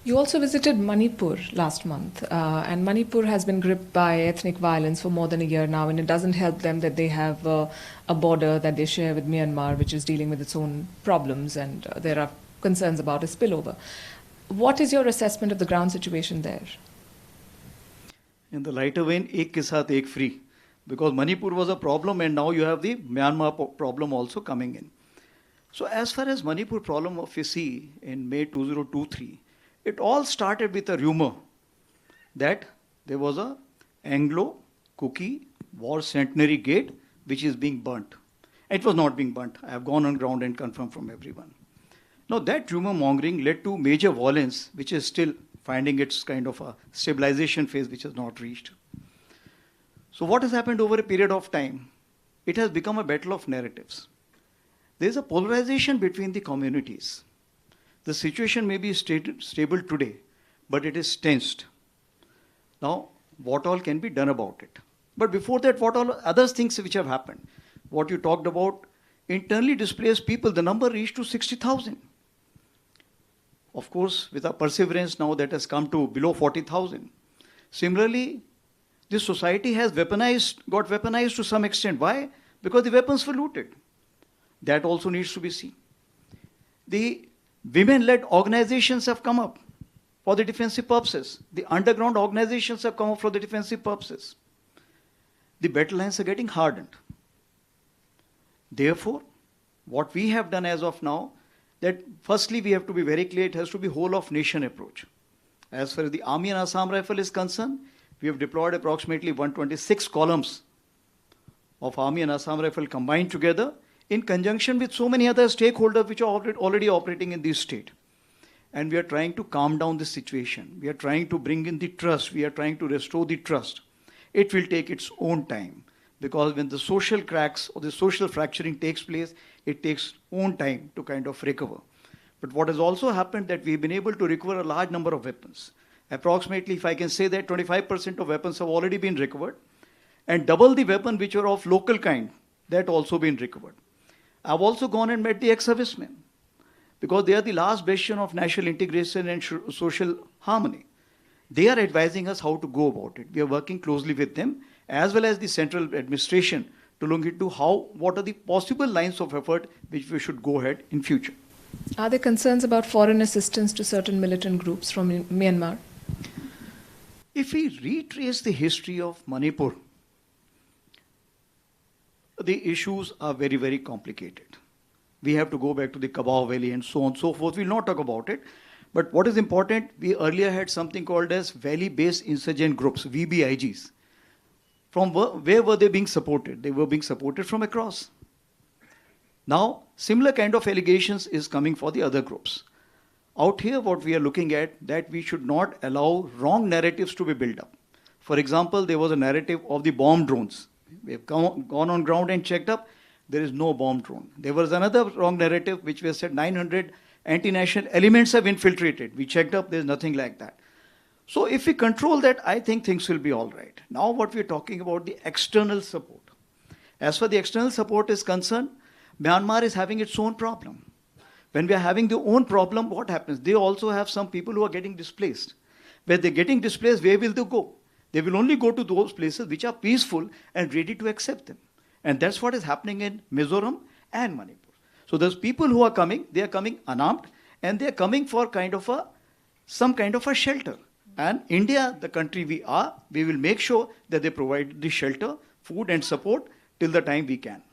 You also visited Manipur last month, and Manipur has been gripped by ethnic violence for more than a year now, and it doesn't help them that they have a border that they share with Myanmar, which is dealing with its own problems, and there are concerns about a spillover. What is your assessment of the ground situation there? In the lighter vein, ek ke saath ek free. Because Manipur was a problem and now you have the Myanmar problem also coming in. So as far as Manipur problem of we see in May 2023, it all started with a rumor that there was a Anglo-Kuki war centenary gate which is being burnt. It was not being burnt. I have gone on ground and confirmed from everyone. Now that rumor mongering led to major violence which is still finding its kind of a stabilization phase which has not reached. So what has happened over a period of time? It has become a battle of narratives. There is a polarization between the communities. The situation may be stable today, but it is tensed. Now, what all can be done about it? But before that, what all other things which have happened? What you talked about, internally displaced people, the number reached to 60,000. Of course, with our perseverance now that has come to below 40,000. Similarly, this society has got weaponized to some extent. Why? Because the weapons were looted. That also needs to be seen. The women-led organizations have come up for the defensive purposes. The underground organizations have come up for the defensive purposes. The battle lines are getting hardened. Therefore, what we have done as of now, that firstly we have to be very clear, it has to be whole of nation approach. As far as the Army and Assam Rifle is concerned, we have deployed approximately 126 columns of Army and Assam Rifle combined together in conjunction with so many other stakeholders which are already operating in this state. And we are trying to calm down the situation. We are trying to bring in the trust. We are trying to restore the trust. It will take its own time because when the social cracks or the social fracturing takes place, it takes own time to kind of recover. But what has also happened that we've been able to recover a large number of weapons. Approximately, if I can say that 25% of weapons have already been recovered and double the weapon which are of local kind, that also been recovered. I've also gone and met the ex-servicemen because they are the last bastion of national integration and social harmony. They are advising us how to go about it. We are working closely with them as well as the central administration to look into what are the possible lines of effort which we should go ahead in future. Are there concerns about foreign assistance to certain militant groups from Myanmar? If we retrace the history of Manipur, the issues are very, very complicated. We have to go back to the Kabao Valley and so on and so forth. We'll not talk about it. But what is important, we earlier had something called as Valley-Based Insurgent Groups, VBIGs. From where were they being supported? They were being supported from across. Now, similar kind of allegations is coming for the other groups. Out here, what we are looking at, that we should not allow wrong narratives to be built up. For example, there was a narrative of the bomb drones. We have gone on ground and checked up, there is no bomb drone. There was another wrong narrative which we said 900 anti-national elements have infiltrated. We checked up, there is nothing like that. So if we control that, I think things will be all right. Now what we are talking about, the external support. As far as the external support is concerned, Myanmar is having its own problem. When we are having their own problem, what happens? They also have some people who are getting displaced. When they're getting displaced, where will they go? They will only go to those places which are peaceful and ready to accept them. And that's what is happening in Mizoram and Manipur. So those people who are coming, they are coming unarmed and they are coming for some kind of a shelter. And India, the country we are, we will make sure that they provide the shelter, food and support till the time we can.